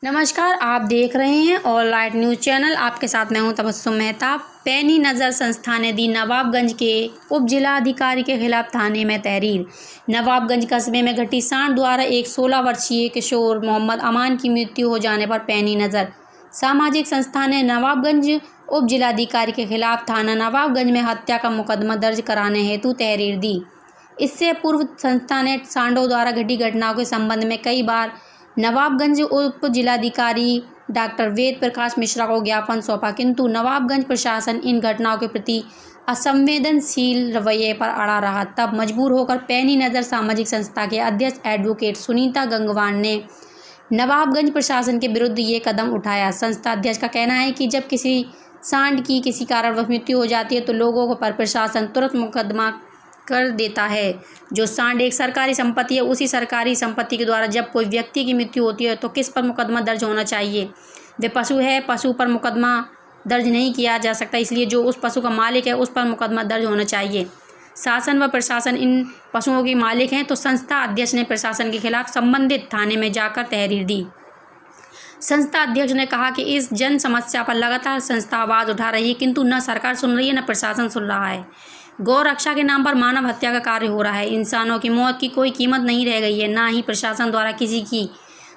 नमस्कार, आप देख रहे हैं ऑल राइट न्यूज़ चैनल। आपके साथ मैं हूं तबस्सुम मेहता। पैनी नज़र संस्था ने दी नवाबगंज के उप जिलाधिकारी के खिलाफ थाने में तहरीर। नवाबगंज कस्बे में घटी सांड द्वारा एक 16 वर्षीय किशोर मोहम्मद अमान की मृत्यु हो जाने पर पैनी नज़र सामाजिक संस्था ने नवाबगंज उप जिलाधिकारी के खिलाफ थाना नवाबगंज में हत्या का मुकदमा दर्ज कराने हेतु तहरीर दी। इससे पूर्व संस्था ने सांडों द्वारा घटी घटनाओं के संबंध में कई बार नवाबगंज उप जिलाधिकारी डॉक्टर वेद प्रकाश मिश्रा को ज्ञापन सौंपा, किंतु नवाबगंज प्रशासन इन घटनाओं के प्रति असंवेदनशील रवैये पर अड़ा रहा। तब मजबूर होकर पैनी नज़र सामाजिक संस्था के अध्यक्ष एडवोकेट सुनीता गंगवार ने नवाबगंज प्रशासन के विरुद्ध ये कदम उठाया। संस्था अध्यक्ष का कहना है कि जब किसी सांड की किसी कारणवश मृत्यु हो जाती है तो लोगों पर प्रशासन तुरंत मुकदमा कर देता है। जो सांड एक सरकारी संपत्ति है, उसी सरकारी संपत्ति के द्वारा जब कोई व्यक्ति की मृत्यु होती है तो किस पर मुकदमा दर्ज होना चाहिए? वे पशु है, पशु पर मुकदमा दर्ज नहीं किया जा सकता, इसलिए जो उस पशु का मालिक है उस पर मुकदमा दर्ज होना चाहिए। शासन व प्रशासन इन पशुओं के मालिक हैं, तो संस्था अध्यक्ष ने प्रशासन के खिलाफ संबंधित थाने में जाकर तहरीर दी। संस्था अध्यक्ष ने कहा कि इस जन समस्या पर लगातार संस्था आवाज़ उठा रही है, किंतु न सरकार सुन रही है न प्रशासन सुन रहा है। गौ रक्षा के नाम पर मानव हत्या का कार्य हो रहा है। इंसानों की मौत की कोई कीमत नहीं रह गई है, ना ही प्रशासन द्वारा किसी की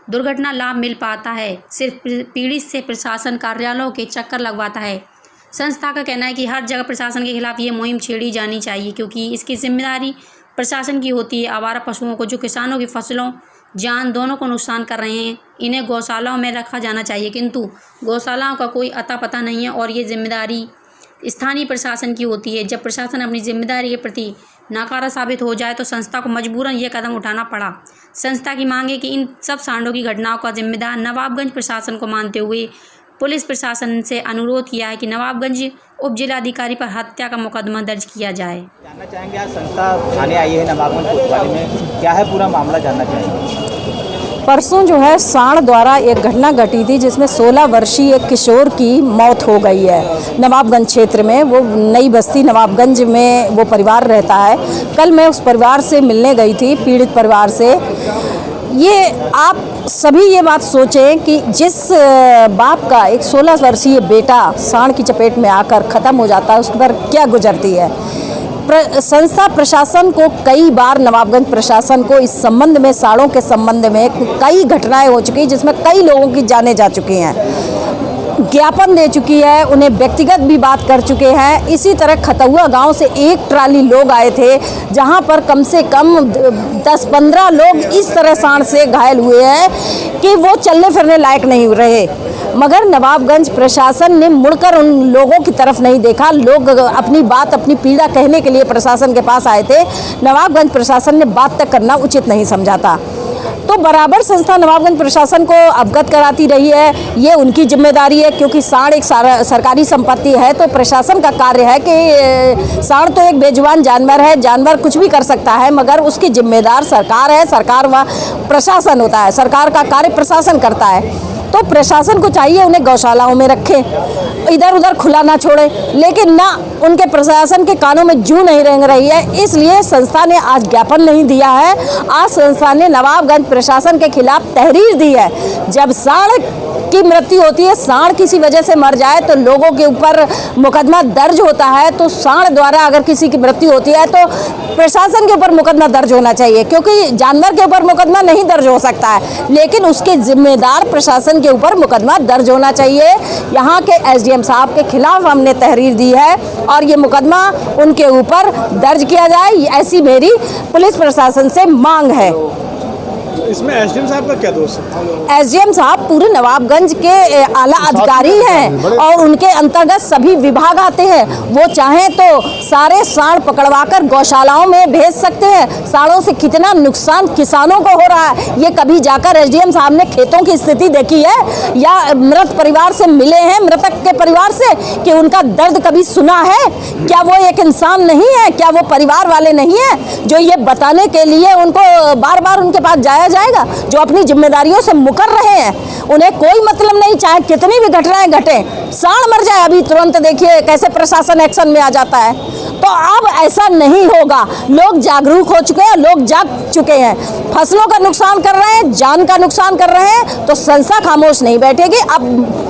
दुर्घटना लाभ मिल पाता है। सिर्फ पीड़ित से प्रशासन कार्यालयों के चक्कर लगवाता है। संस्था का कहना है कि हर जगह प्रशासन के खिलाफ ये मुहिम छेड़ी जानी चाहिए, क्योंकि इसकी जिम्मेदारी प्रशासन की होती है। आवारा पशुओं को जो किसानों की फसलों जान दोनों को नुकसान कर रहे हैं, इन्हें गौशालाओं में रखा जाना चाहिए, किंतु गौशालाओं का कोई अता पता नहीं है और ये जिम्मेदारी स्थानीय प्रशासन की होती है। जब प्रशासन अपनी जिम्मेदारी के प्रति नाकारा साबित हो जाए तो संस्था को मजबूरन ये कदम उठाना पड़ा। संस्था की मांग है कि इन सब सांडों की घटनाओं का जिम्मेदार नवाबगंज प्रशासन को मानते हुए पुलिस प्रशासन से अनुरोध किया है कि नवाबगंज उप जिलाधिकारी पर हत्या का मुकदमा दर्ज किया जाए। जानना चाहेंगे, आज संस्था थाने आई है नवाबगंज कोतवाली में, क्या है पूरा मामला जानना चाहेंगे। परसों जो है सांड द्वारा एक घटना घटी थी जिसमें 16 वर्षीय एक किशोर की मौत हो गई है नवाबगंज क्षेत्र में। वो नई बस्ती नवाबगंज में वो परिवार रहता है। कल मैं उस परिवार से मिलने गई थी, पीड़ित परिवार से। ये आप सभी ये बात सोचें कि जिस बाप का एक 16 वर्षीय बेटा सांड की चपेट में आकर ख़त्म हो जाता है, उस पर क्या गुजरती है। संस्था प्रशासन को कई बार, नवाबगंज प्रशासन को इस संबंध में, सांडों के संबंध में कई घटनाएं हो चुकी हैं जिसमें कई लोगों की जानें जा चुकी हैं। ज्ञापन दे चुकी है, उन्हें व्यक्तिगत भी बात कर चुके हैं। इसी तरह खतौआ गांव से एक ट्राली लोग आए थे जहां पर कम से कम 10-15 लोग इस तरह सांड से घायल हुए हैं कि वो चलने फिरने लायक नहीं रहे। मगर नवाबगंज प्रशासन ने मुड़कर उन लोगों की तरफ नहीं देखा। लोग अपनी बात, अपनी पीड़ा कहने के लिए प्रशासन के पास आए थे। नवाबगंज प्रशासन ने बात तक करना उचित नहीं समझा था। तो बराबर संस्था नवाबगंज प्रशासन को अवगत कराती रही है। ये उनकी जिम्मेदारी है, क्योंकि सांड एक सरकारी संपत्ति है। तो प्रशासन का कार्य है कि सांड तो एक बेजुबान जानवर है, जानवर कुछ भी कर सकता है, मगर उसकी जिम्मेदार सरकार है। सरकार व प्रशासन होता है, सरकार का कार्य प्रशासन करता है। तो प्रशासन को चाहिए उन्हें गौशालाओं में रखें, इधर उधर खुला ना छोड़े, लेकिन ना उनके प्रशासन के कानों में जूं नहीं रेंग रही है। इसलिए संस्था ने आज ज्ञापन नहीं दिया है। आज संस्था ने नवाबगंज प्रशासन के खिलाफ तहरीर दी है। जब सांड की मृत्यु होती है, सांड किसी वजह से मर जाए तो लोगों के ऊपर मुकदमा दर्ज होता है। तो सांड द्वारा अगर किसी की मृत्यु होती है तो प्रशासन के ऊपर मुकदमा दर्ज होना चाहिए, क्योंकि जानवर के ऊपर मुकदमा नहीं दर्ज हो सकता है, लेकिन उसके जिम्मेदार प्रशासन के ऊपर मुकदमा दर्ज होना चाहिए। यहाँ के एसडीएम साहब के खिलाफ हमने तहरीर दी है और ये मुकदमा उनके ऊपर दर्ज किया जाए, ऐसी मेरी पुलिस प्रशासन से मांग है। इसमें एसडीएम साहब का क्या दोष है? एसडीएम साहब पूरे नवाबगंज के आला अधिकारी हैं और उनके अंतर्गत सभी विभाग आते हैं। वो चाहें तो सारे सांड पकड़वाकर गौशालाओं में भेज सकते हैं। सांडों से कितना नुकसान किसानों को हो रहा है, ये कभी जाकर एसडीएम साहब ने खेतों की स्थिति देखी है या मृत परिवार से मिले हैं, मृतक के परिवार से, कि उनका दर्द कभी सुना है? क्या वो एक इंसान नहीं है? क्या वो परिवार वाले नहीं है जो ये बताने के लिए उनको बार बार उनके पास जाया जाएगा, जो अपनी जिम्मेदारियों से मुकर रहे हैं? उन्हें कोई मतलब नहीं, चाहे कितनी भी घटनाएं घटे, सांड मर जाए अभी तुरंत देखिए कैसे प्रशासन एक्शन में आ जाता है। तो अब ऐसा नहीं होगा। लोग जागरूक हो चुके हैं, लोग जाग चुके हैं। फसलों का नुकसान कर रहे हैं, जान का नुकसान कर रहे हैं, तो संस्था खामोश नहीं बैठेगी। अब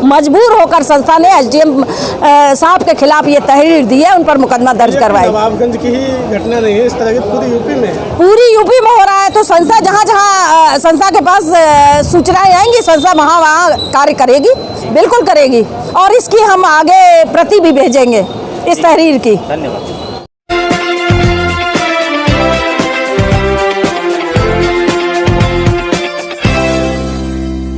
मजबूर होकर संस्था ने एसडीएम साहब के खिलाफ ये तहरीर दी है, उन पर मुकदमा दर्ज करवाई। नवाबगंज की ही घटना नहीं है, इस तरह की पूरी यूपी में है। पूरी यूपी में हो रहा है। तो संस्था जहाँ जहाँ संस्था के पास सूचनाएं आएंगी, संस्था वहाँ वहाँ कार्य करेगी, बिल्कुल करेगी। और इसकी हम आगे प्रति भी भेजेंगे इस तहरीर की। धन्यवाद।